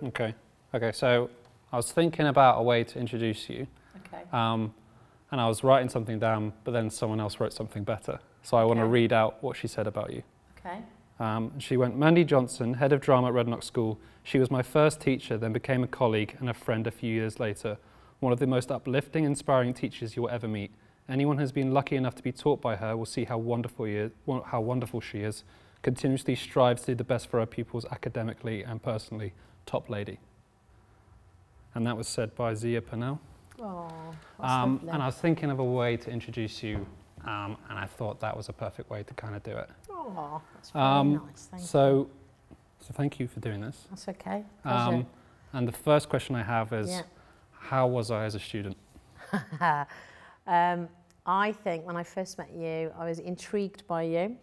Okay. Okay, so I was thinking about a way to introduce you. Okay. And I was writing something down, but then someone else wrote something better. So I want to read out what she said about you. Okay. She went, Mandy Johnson, head of drama at Redknock School. She was my first teacher, then became a colleague and a friend a few years later. One of the most uplifting, inspiring teachers you will ever meet. Anyone who's been lucky enough to be taught by her will see how wonderful she is. Continuously strives to do the best for her pupils academically and personally. Top lady. And that was said by Zia Purnell. Oh, and I was thinking of a way to introduce you, and I thought that was a perfect way to kind of do it. Oh, that's very nice. Thank you. So thank you for doing this. That's okay. And the first question I have is, how was I as a student? I think when I first met you, I was intrigued by you.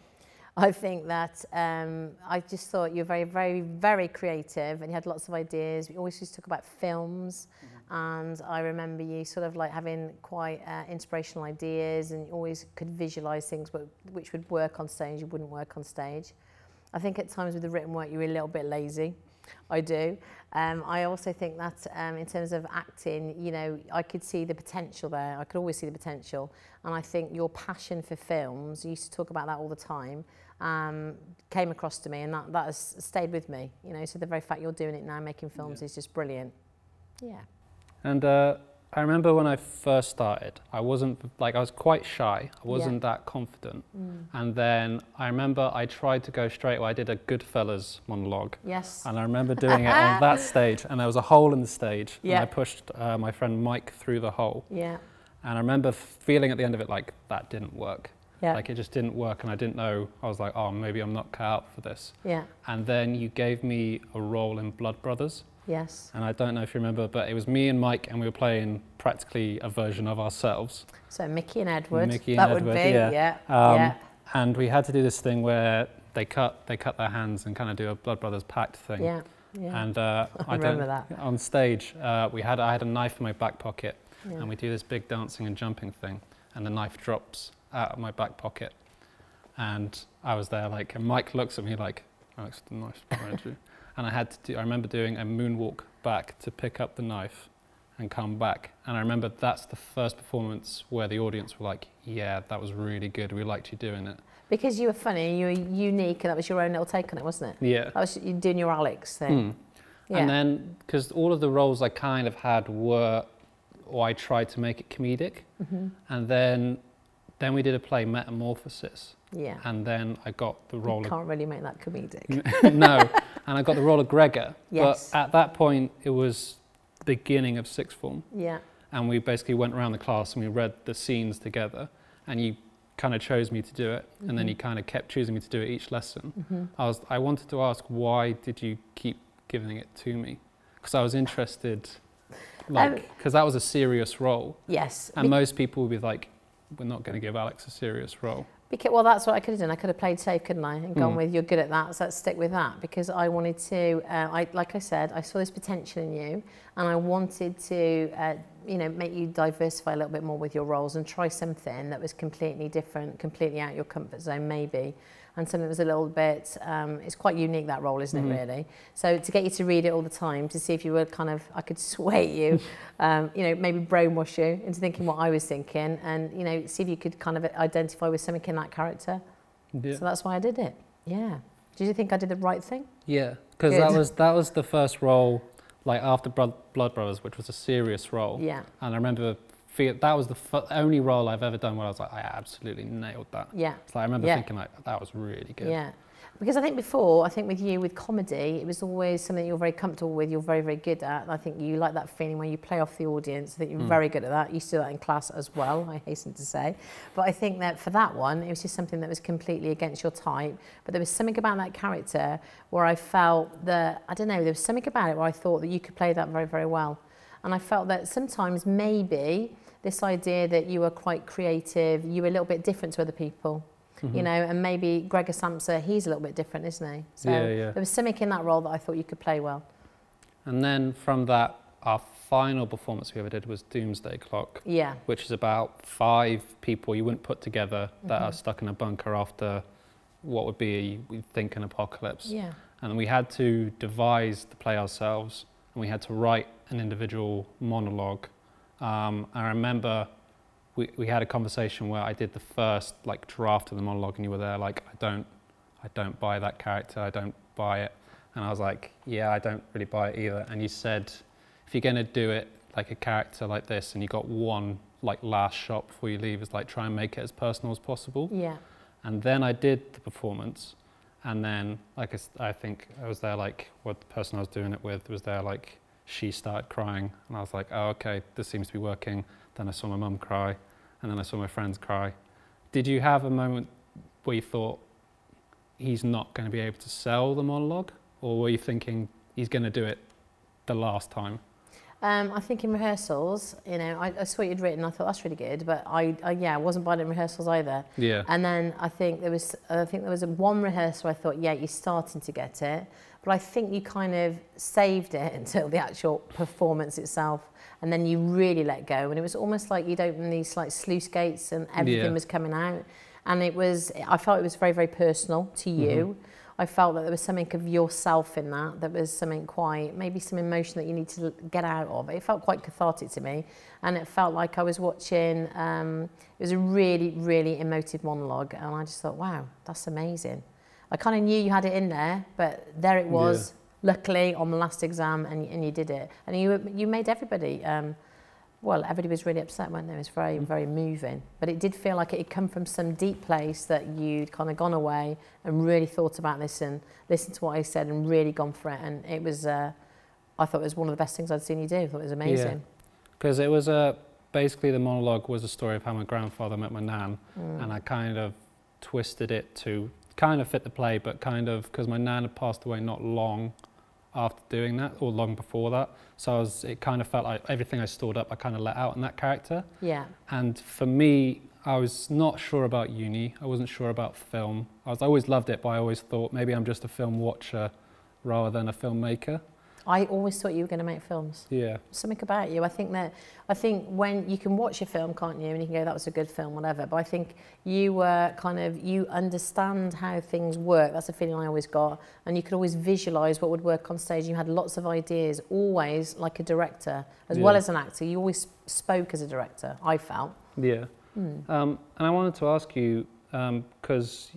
I think that I just thought you were very, very, very creative and you had lots of ideas. We always used to talk about films, and I remember you sort of like having quite inspirational ideas, and you always could visualise things which would work on stage, you wouldn't work on stage. I think at times with the written work you were a little bit lazy. I do. I also think that in terms of acting, you know, I could see the potential there. I could always see the potential. And I think your passion for films, you used to talk about that all the time, came across to me, and that has stayed with me. You know, so the very fact you're doing it now, making films, is just brilliant. Yeah. And I remember when I first started, I was quite shy. I wasn't that confident. And then I remember I tried to go straight away. I did a Goodfellas monologue. Yes. And I remember doing it on that stage, and there was a hole in the stage, and I pushed my friend Mike through the hole. Yeah. And I remember feeling at the end of it like, that didn't work. Yeah. Like it just didn't work, and I didn't know. I was like, oh, maybe I'm not cut out for this. Yeah. And then you gave me a role in Blood Brothers. Yes. And I don't know if you remember, but it was me and Mike, and we were playing practically a version of ourselves. So Mickey and Edward. Mickey and Edward, would be, yeah. And we had to do this thing where they cut their hands and kind of do a Blood Brothers pact thing. Yeah. Yeah. And I remember that. On stage, I had a knife in my back pocket, and we do this big dancing and jumping thing, and the knife drops out of my back pocket, and I was there like, and Mike looks at me like, Alex, the knife's behind you. And I remember doing a moonwalk back to pick up the knife and come back. And I remember that's the first performance where the audience were like, yeah, that was really good. We liked you doing it. Because you were funny, you were unique, and that was your own little take on it, wasn't it? Yeah. That was you doing your Alex thing. Yeah. And then, because all of the roles I kind of had were, or I tried to make it comedic. And then we did a play, Metamorphosis. Yeah. And then I got the role. You can't really make that comedic. No. And I got the role of Gregor. Yes. But at that point, it was the beginning of sixth form. Yeah. And we basically went around the class and we read the scenes together. And you kind of chose me to do it. And then you kind of kept choosing me to do it each lesson. I wanted to ask, why did you keep giving it to me? Because I was interested, because that was a serious role. Yes. And most people would be like, we're not going to give Alex a serious role. Well, that's what I could have done. I could have played safe, couldn't I? And gone with, you're good at that, so let's stick with that. Because I wanted to, like I said, I saw this potential in you, and I wanted to, you know, make you diversify a little bit more with your roles and try something that was completely different, completely out of your comfort zone, maybe. And something that was a little bit, it's quite unique, that role, isn't it, really? So to get you to read it all the time, to see if you were kind of, I could sway you, you know, maybe brainwash you into thinking what I was thinking, and, you know, see if you could kind of identify with something in that character. Yeah. So that's why I did it. Yeah. Did you think I did the right thing? Yeah, because that was the first role, like after Blood Brothers, which was a serious role. Yeah. And I remember that was the only role I've ever done where I was like, I absolutely nailed that. Yeah. So I remember thinking like, that was really good. Yeah. Because I think before, with you, with comedy, it was always something you're very comfortable with, you're very, very good at. And I think you like that feeling when you play off the audience. I think you're very good at that. You used to do that in class as well, I hasten to say. But I think that for that one, it was just something that was completely against your type. But there was something about that character where I felt that, I don't know, there was something about it where I thought that you could play that very, very well. And I felt that sometimes maybe this idea that you were quite creative, you were a little bit different to other people. You know, and maybe Gregor Samsa, he's a little bit different, isn't he? So there was something in that role that I thought you could play well. And then from that, our final performance we ever did was Doomsday Clock, which is about 5 people you wouldn't put together that are stuck in a bunker after what would be, we think, an apocalypse. Yeah. and we had to devise the play ourselves, and we had to write an individual monologue. I remember we had a conversation where I did the first like draft of the monologue, and you were there like, I don't buy that character, I don't buy it. And I was like, yeah, I don't really buy it either. And you said, if you're going to do it like a character like this, and you got one like last shot before you leave, is like try and make it as personal as possible. Yeah. And then I did the performance, and then like I think I was there like, what the person I was doing it with was there like, she started crying, and I was like, oh, okay, this seems to be working. Then I saw my mum cry, and then I saw my friends cry. Did you have a moment where you thought, he's not going to be able to sell the monologue? Or were you thinking, he's going to do it the last time? I think in rehearsals, you know, I saw what you'd written, I thought that's really good, but I wasn't buying it in rehearsals either. Yeah. And then I think there was one rehearsal I thought, yeah, you're starting to get it, but I think you kind of saved it until the actual performance itself, and then you really let go, and it was almost like you'd open these like sluice gates and everything was coming out, and I felt it was very, very personal to you. I felt that there was something of yourself in that. There was something quite, maybe some emotion that you need to get out of. It felt quite cathartic to me. And it felt like I was watching, it was a really, really emotive monologue. And I just thought, wow, that's amazing. I kind of knew you had it in there, but there it was, luckily, on the last exam, and you did it. And you made everybody, well, everybody was really upset, weren't they? It was very, very moving. But it did feel like it had come from some deep place that you'd kind of gone away and really thought about this and listened to what I said and really gone for it. And it was, I thought it was one of the best things I'd seen you do. I thought it was amazing. Because it was basically the monologue was a story of how my grandfather met my nan, and I kind of twisted it to kind of fit the play, but kind of, because my nan had passed away not long after doing that, or long before that. So it kind of felt like everything I stored up, I kind of let out in that character. Yeah. And for me, I was not sure about uni. I wasn't sure about film. I always loved it, but I always thought maybe I'm just a film watcher rather than a filmmaker. I always thought you were going to make films. Yeah. Something about you. I think when you can watch a film, can't you? And you can go, that was a good film, whatever. But I think you were you understand how things work. That's a feeling I always got. And you could always visualise what would work on stage. You had lots of ideas, always like a director, as well as an actor. You always spoke as a director, I felt. Yeah. And I wanted to ask you, because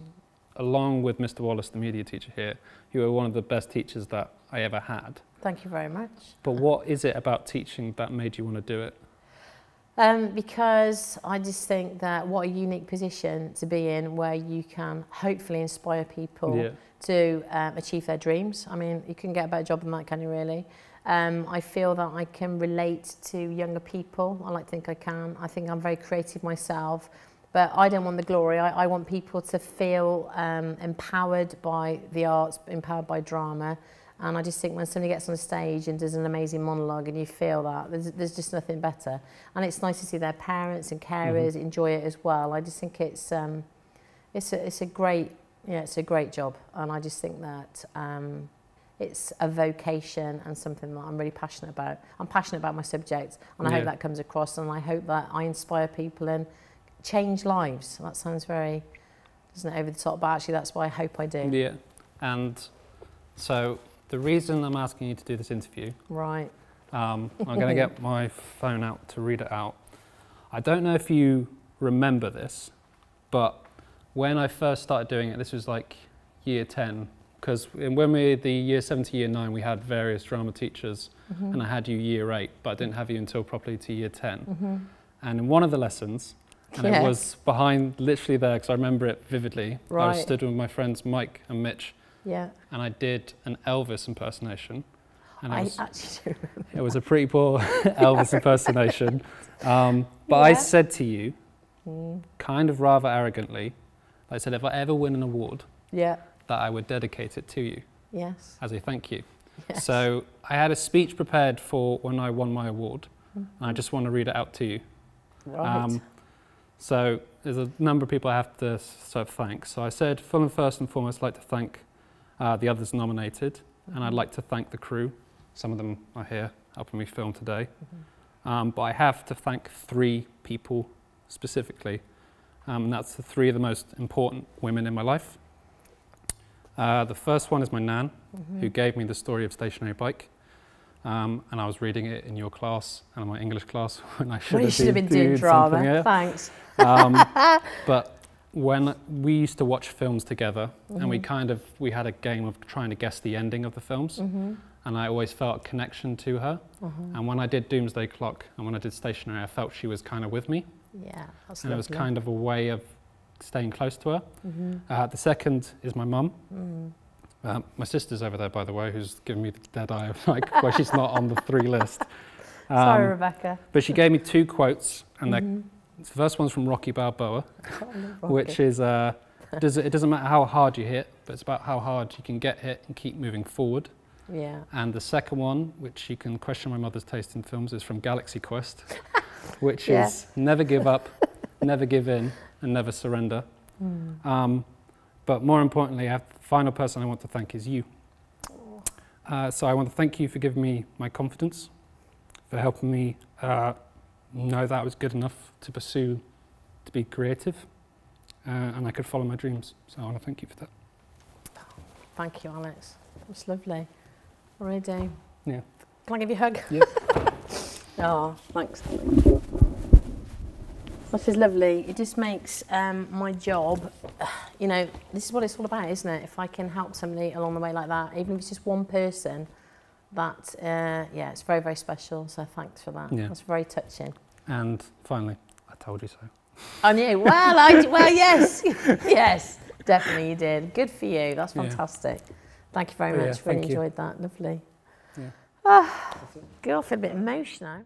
along with Mr. Wallace, the media teacher here, you were one of the best teachers that I ever had. Thank you very much. But what is it about teaching that made you want to do it? Because I just think that what a unique position to be in, where you can hopefully inspire people to achieve their dreams. I mean, you can get a better job than that, can you really? I feel that I can relate to younger people. I like to think I can. I think I'm very creative myself. But I don't want the glory. I want people to feel empowered by the arts, empowered by drama. And I just think when somebody gets on a stage and does an amazing monologue and you feel that, there's just nothing better. And it's nice to see their parents and carers enjoy it as well. I just think it's a great job. And I just think that it's a vocation and something that I'm really passionate about. I'm passionate about my subject, and I hope that comes across, and I hope that I inspire people and change lives. That sounds very, doesn't it, over the top, but actually that's why I hope I do. Yeah, and so the reason I'm asking you to do this interview, right? I'm going to get my phone out to read it out. I don't know if you remember this, but when I first started doing it, this was like year 10, because when we were the year 7 to year 9, we had various drama teachers, and I had you year 8, but I didn't have you until properly to year 10. And in one of the lessons, and it was behind, literally there, because I remember it vividly, I was stood with my friends Mike and Mitch, and I did an Elvis impersonation. And I actually do remember it was a pretty poor Elvis impersonation. But I said to you, kind of rather arrogantly, I said, if I ever win an award, that I would dedicate it to you as a thank you. So I had a speech prepared for when I won my award, and I just want to read it out to you. So there's a number of people I have to sort of thank. So I said, first and foremost, I'd like to thank the others nominated, and I'd like to thank the crew. Some of them are here helping me film today. But I have to thank 3 people specifically, and that's the 3 of the most important women in my life. The first one is my nan, who gave me the story of Stationary Bike. And I was reading it in your class and in my English class when I should have been doing drama. Thanks. But when we used to watch films together, and we had a game of trying to guess the ending of the films, and I always felt a connection to her. And when I did Doomsday Clock and when I did Stationary, I felt she was kind of with me. Yeah, that's and lovely. It was kind of a way of staying close to her. The second is my mum. My sister's over there, by the way, who's giving me the dead eye of like why she's not on the 3 list. Sorry, Rebecca. But she gave me 2 quotes, and the first one's from Rocky Balboa, which is, it doesn't matter how hard you hit, but it's about how hard you can get hit and keep moving forward. Yeah. And the second one, which you can question my mother's taste in films, is from Galaxy Quest, which is never give up, never give in, and never surrender. But more importantly, the final person I want to thank is you. So I want to thank you for giving me my confidence, for helping me know that I was good enough to pursue, to be creative, and I could follow my dreams. So I want to thank you for that. Thank you, Alex. That's lovely. I really do. Yeah. Can I give you a hug? Yeah. Oh, thanks. This is lovely. It just makes my job, you know, this is what it's all about, isn't it? If I can help somebody along the way like that, even if it's just one person, that, yeah, it's very, very special. So thanks for that. Yeah. That's very touching. And finally, I told you so. I knew. Well, yes. Yes, definitely you did. Good for you. That's fantastic. Yeah. Thank you very much. Really enjoyed that. Lovely. Yeah. Oh, girl, I feel a bit emotional.